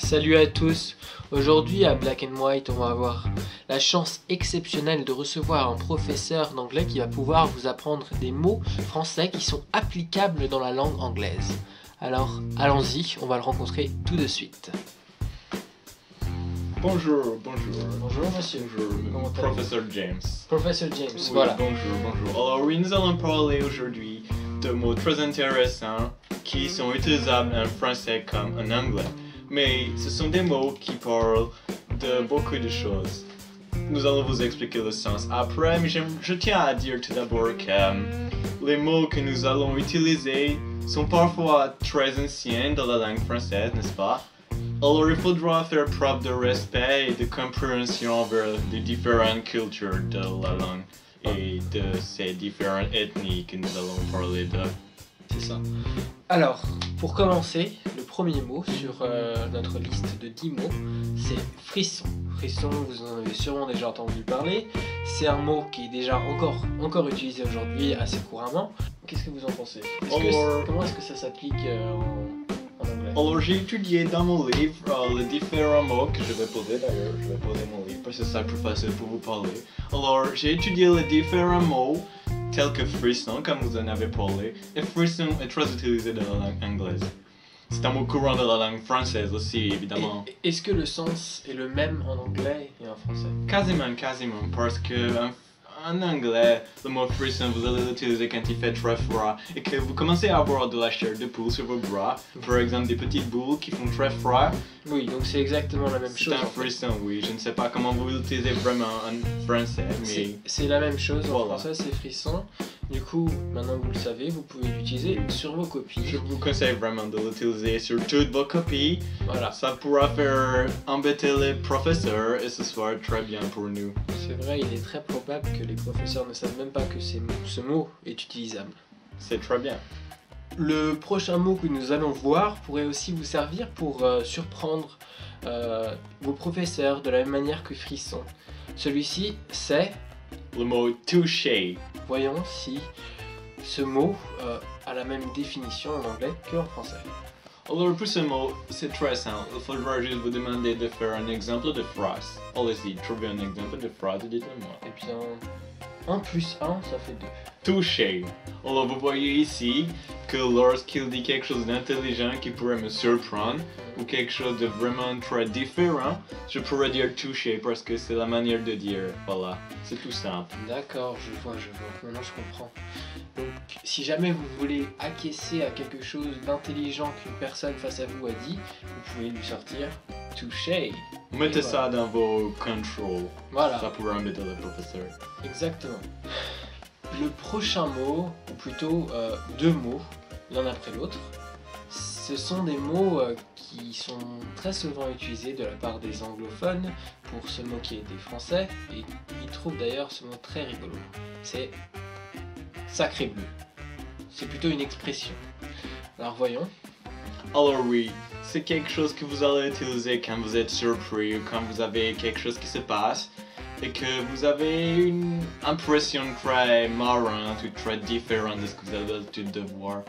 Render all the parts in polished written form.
Salut à tous. Aujourd'hui à Black and White, on va avoir la chance exceptionnelle de recevoir un professeur d'anglais qui va pouvoir vous apprendre des mots français qui sont applicables dans la langue anglaise. Alors allons-y, on va le rencontrer tout de suite. Bonjour. Bonjour monsieur. Bonjour, Professeur James. Professeur James, Oui, voilà. Bonjour. Alors oui, nous allons parler aujourd'hui de mots très intéressants qui sont utilisables en français comme en anglais. Mais ce sont des mots qui parlent de beaucoup de choses. Nous allons vous expliquer le sens après, mais je tiens à dire tout d'abord que les mots que nous allons utiliser sont parfois très anciens dans la langue française, n'est-ce pas? Alors il faudra faire preuve de respect et de compréhension envers les différentes cultures de la langue et de ces différentes ethnies que nous allons parler de. C'est ça. Alors, pour commencer, le premier mot sur notre liste de 10 mots, c'est frisson. Frisson, vous en avez sûrement déjà entendu parler. C'est un mot qui est déjà encore utilisé aujourd'hui assez couramment. Qu'est-ce que vous en pensez? Comment est-ce que ça s'applique en anglais? Alors j'ai étudié dans mon livre les différents mots que je vais poser d'ailleurs. Je vais poser mon livre parce que c'est plus facile pour vous parler. Alors j'ai étudié les différents mots tels que frisson, comme vous en avez parlé, et frisson est très utilisé dans la langue anglaise. C'est un mot courant de la langue française aussi, évidemment. Est-ce que le sens est le même en anglais et en français? Quasiment, parce que en anglais, le mot frisson, vous allez l'utiliser quand il fait très froid et que vous commencez à avoir de la chair de poule sur vos bras, par exemple des petites boules qui font très froid. Oui, donc c'est exactement la même chose. C'est un frisson, oui. Je ne sais pas comment vous l'utilisez vraiment en français, mais... C'est la même chose, en Voilà. français c'est frisson. Du coup, maintenant que vous le savez, vous pouvez l'utiliser sur vos copies. Je vous conseille vraiment de l'utiliser sur toutes vos copies. Voilà. Ça pourra faire embêter les professeurs et ce sera très bien pour nous. C'est vrai, il est très probable que les professeurs ne savent même pas que ce mot est utilisable. C'est très bien. Le prochain mot que nous allons voir pourrait aussi vous servir pour surprendre vos professeurs de la même manière que frisson. Celui-ci, c'est... Le mot toucher. Voyons si ce mot a la même définition en anglais qu'en français. Alors pour ce mot, c'est très simple. Il faudra juste vous demander de faire un exemple de phrase. Allez-y, trouvez un exemple de phrase et dites-le-moi. Et bien, 1 plus 1, ça fait 2. Toucher. Alors vous voyez ici que lorsqu'il dit quelque chose d'intelligent qui pourrait me surprendre ou quelque chose de vraiment très différent, je pourrais dire toucher parce que c'est la manière de dire. Voilà, c'est tout simple. D'accord, je vois. Maintenant je comprends. Donc, si jamais vous voulez acquiescer à quelque chose d'intelligent qu'une personne face à vous a dit, vous pouvez lui sortir toucher. Mettez Et ça dans vos contrôles. Voilà, Ça pourrait embêter le professeur. exactement. Le prochain mot, ou plutôt 2 mots, l'un après l'autre, ce sont des mots qui sont très souvent utilisés de la part des anglophones pour se moquer des français, et ils trouvent d'ailleurs ce mot très rigolo. C'est sacré bleu. C'est plutôt une expression. Alors voyons. Alors oui, c'est quelque chose que vous allez utiliser quand vous êtes surpris ou quand vous avez quelque chose qui se passe et que vous avez une impression très marrante ou très différente de ce que vous avez l'habitude de voir.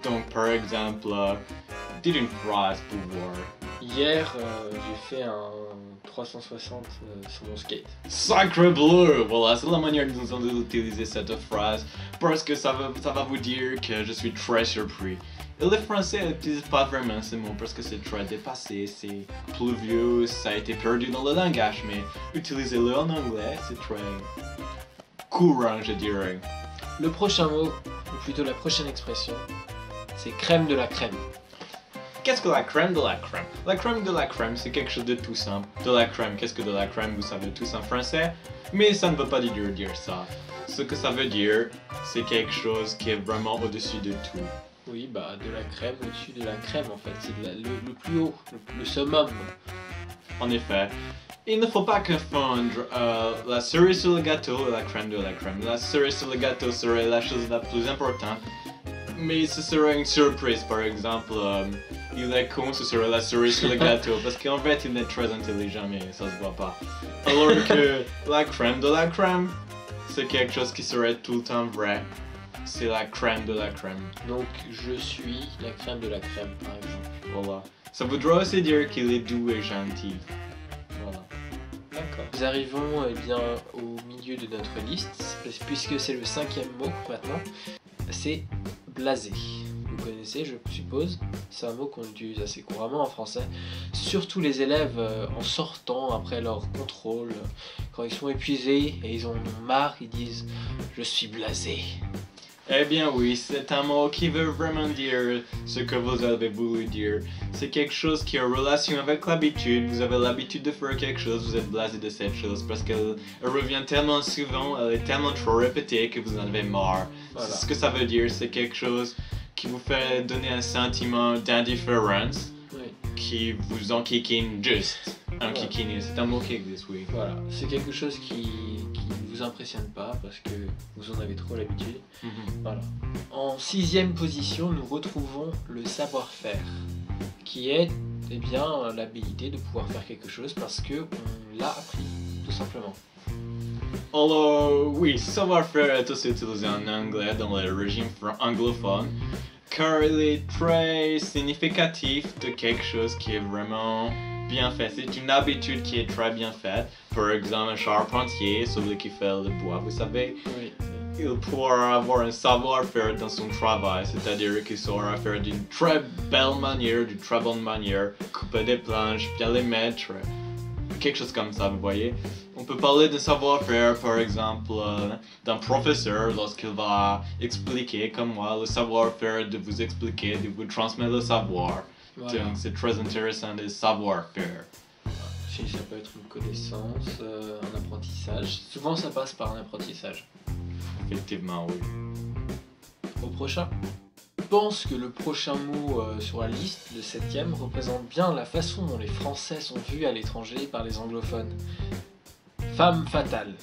Donc par exemple, dites une phrase pour voir. Hier, j'ai fait un 360 sur mon skate. Sacre bleu! Voilà, c'est la manière dont nous allons utiliser cette phrase parce que ça va vous dire que je suis très surpris. Et les Français n'utilisent pas vraiment ce mot parce que c'est très dépassé, c'est pluvieux, ça a été perdu dans le langage, mais utiliser-le en anglais, c'est très courant, je dirais. Le prochain mot, ou plutôt la prochaine expression, c'est crème de la crème. Qu'est-ce que la crème de la crème? La crème de la crème, c'est quelque chose de tout simple. De la crème, qu'est-ce que de la crème? Vous savez tous en français, mais ça ne veut pas dire ça. Ce que ça veut dire, c'est quelque chose qui est vraiment au-dessus de tout. Oui, bah de la crème au-dessus de la crème en fait, c'est le plus haut, le summum. En effet, il ne faut pas confondre la cerise sur le gâteau et la crème de la crème. La cerise sur le gâteau serait la chose la plus importante, mais ce serait une surprise. Par exemple, il est con, ce serait la cerise sur le gâteau, parce qu'en fait il est très intelligent, mais ça se voit pas. Alors que la crème de la crème, c'est quelque chose qui serait tout le temps vrai. C'est la crème de la crème. Donc je suis la crème de la crème par exemple. Voilà. Ça voudra aussi dire qu'il est doux et gentil. Voilà. D'accord. Nous arrivons bien au milieu de notre liste, puisque c'est le 5e mot maintenant. C'est blasé. Vous connaissez, je suppose. C'est un mot qu'on utilise assez couramment en français. Surtout les élèves en sortant après leur contrôle, quand ils sont épuisés et ils en ont marre, ils disent « je suis blasé ». Eh bien oui, c'est un mot qui veut vraiment dire ce que vous avez voulu dire. C'est quelque chose qui est en relation avec l'habitude. Vous avez l'habitude de faire quelque chose, vous êtes blasé de cette chose parce qu'elle revient tellement souvent, elle est tellement trop répétée que vous en avez marre. Voilà. C'est ce que ça veut dire, c'est quelque chose qui vous fait donner un sentiment d'indifférence, Oui. qui vous enquiquine juste. Enquiquiner, c'est un mot qui existe, oui. Voilà, c'est quelque chose qui ne vous impressionne pas parce que vous en avez trop l'habitude. Voilà. En 6e position, nous retrouvons le savoir-faire, qui est eh bien, l'habilité de pouvoir faire quelque chose parce qu'on l'a appris, tout simplement. Alors, oui, savoir-faire est aussi utilisé en anglais dans le régime anglophone, car il est très significatif de quelque chose qui est vraiment bien fait. C'est une habitude qui est très bien faite. Par exemple, un charpentier, celui qui fait le bois, vous savez, Oui. il pourra avoir un savoir-faire dans son travail, c'est-à-dire qu'il saura faire d'une très belle manière, d'une très bonne manière, couper des planches, bien les mettre, quelque chose comme ça, vous voyez. On peut parler de savoir-faire, par exemple, d'un professeur lorsqu'il va expliquer, comme moi, le savoir-faire de vous expliquer, de vous transmettre le savoir. Voilà. Donc c'est très intéressant de savoir-faire. Si ça peut être une connaissance, un apprentissage. Souvent, ça passe par un apprentissage. Effectivement, oui. Au prochain. Je pense que le prochain mot sur la liste, le 7e, représente bien la façon dont les Français sont vus à l'étranger par les anglophones. Femme fatale.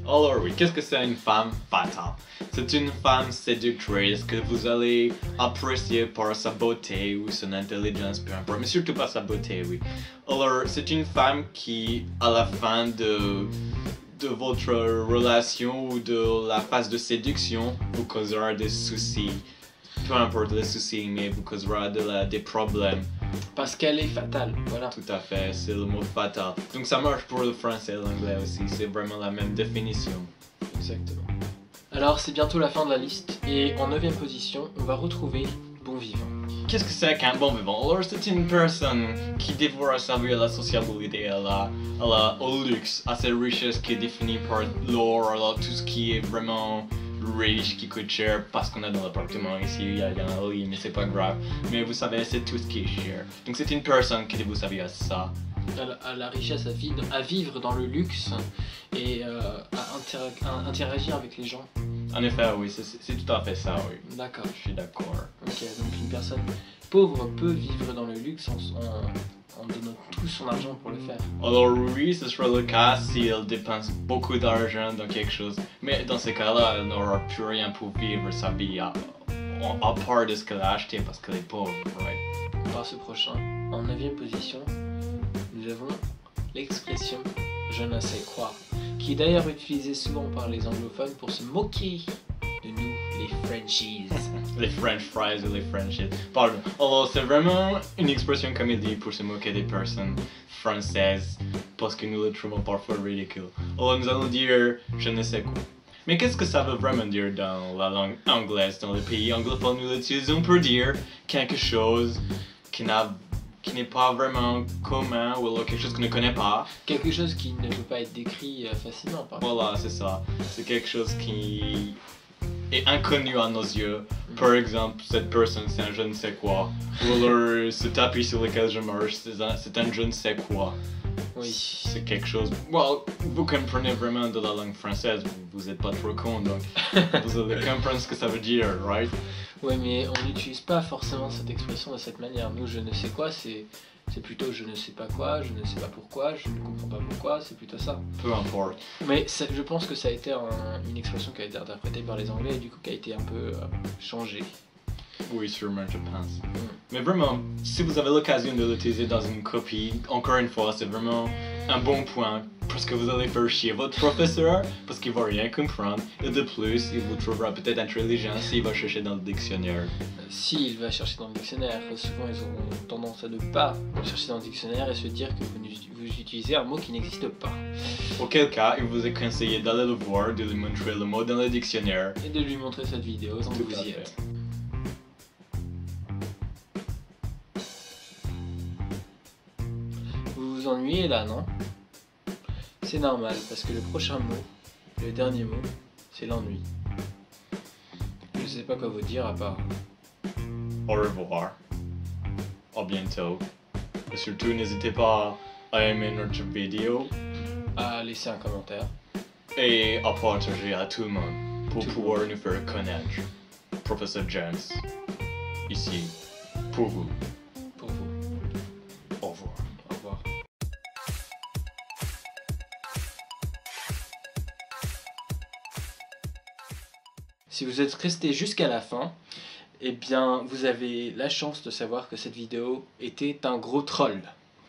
Alors oui, qu'est-ce que c'est une femme fatale? C'est une femme séductrice que vous allez apprécier par sa beauté ou son intelligence, peu importe, mais surtout par sa beauté, oui. Alors, c'est une femme qui, à la fin de votre relation ou de la phase de séduction, vous causera des soucis. Peu importe les soucis, mais vous causera des problèmes. Parce qu'elle est fatale, voilà. Tout à fait, c'est le mot fatal. Donc ça marche pour le français et l'anglais aussi, c'est vraiment la même définition. Exactement. Alors, c'est bientôt la fin de la liste, et en 9e position, on va retrouver bon vivant. Qu'est-ce que c'est qu'un bon vivant? Alors c'est une personne qui dévore sa vie à la sociabilité, au luxe, à ses richesses qui est définie par l'or, alors tout ce qui est vraiment riche, qui coûte cher, parce qu'on a dans l'appartement ici, il y a un lit, mais c'est pas grave. Mais vous savez, c'est tout ce qui est cher. Donc c'est une personne qui dévoue sa vie à ça. À la richesse, à vivre dans le luxe, et à interagir avec les gens. En effet, oui, c'est tout à fait ça, oui. D'accord. Je suis d'accord. Ok, donc une personne pauvre peut vivre dans le luxe en donnant tout son argent pour le faire. Alors oui, ce sera le cas si elle dépense beaucoup d'argent dans quelque chose. Mais dans ce cas-là, elle n'aura plus rien pour vivre sa vie à part de ce qu'elle a acheté parce qu'elle est pauvre, right? On passe au prochain. En 9e position, nous avons l'expression « je ne sais quoi », qui est d'ailleurs utilisée souvent par les anglophones pour se moquer de nous, les Frenchies. Les French fries ou les Frenchies. Pardon. Alors c'est vraiment une expression comme il dit pour se moquer des personnes françaises parce que nous le trouvons parfois ridicule. Alors nous allons dire je ne sais quoi. Mais qu'est-ce que ça veut vraiment dire dans la langue anglaise? Dans les pays anglophones, nous l'utilisons pour dire quelque chose qui n'est pas vraiment commun ou alors quelque chose qu'on ne connaît pas. Quelque chose qui ne peut pas être décrit facilement. Par exemple. Voilà, c'est ça. C'est quelque chose qui est inconnu à nos yeux. Par exemple, cette personne, c'est un je ne sais quoi. Ou alors, ce tapis sur lequel je marche, c'est un je ne sais quoi. Oui. C'est quelque chose... Well, vous comprenez vraiment de la langue française, vous êtes pas trop con, donc vous allez comprendre ce que ça veut dire, right? Oui, mais on n'utilise pas forcément cette expression de cette manière. Nous, je ne sais quoi, c'est plutôt je ne sais pas quoi, je ne sais pas pourquoi, je ne comprends pas pourquoi, c'est plutôt ça. Peu importe. Mais je pense que ça a été une expression qui a été interprétée par les Anglais et du coup qui a été un peu changée. Oui, sûrement, je pense. Mais vraiment, si vous avez l'occasion de l'utiliser dans une copie, encore une fois, c'est vraiment un bon point. parce que vous allez faire chier votre professeur parce qu'il va rien comprendre. Et de plus, il vous trouvera peut-être intelligent s'il va chercher dans le dictionnaire. S'il va chercher dans le dictionnaire, souvent ils auront tendance à ne pas chercher dans le dictionnaire et se dire que vous utilisez un mot qui n'existe pas. Auquel cas, il vous est conseillé d'aller le voir, de lui montrer le mot dans le dictionnaire. Et de lui montrer cette vidéo tant que vous y êtes. Vous vous ennuyez là, non? C'est normal, parce que le prochain mot, le dernier mot, c'est l'ennui. Je ne sais pas quoi vous dire à part... Au revoir. À bientôt. Et surtout, n'hésitez pas à aimer notre vidéo à laisser un commentaire. Et à partager à tout le monde pour pouvoir nous faire connaître. Professeur James, ici, pour vous. Pour vous. Au revoir. Au revoir. Si vous êtes resté jusqu'à la fin, eh bien, vous avez la chance de savoir que cette vidéo était un gros troll.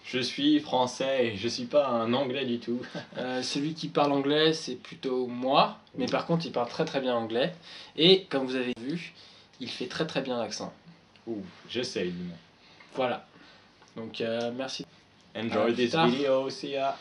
Je suis français et je suis pas un anglais du tout. Celui qui parle anglais, c'est plutôt moi, mais par contre, il parle très très bien anglais. Et comme vous avez vu, il fait très très bien l'accent. Ouh, j'essaye. Voilà. Donc, merci. Enjoy this video, see ya.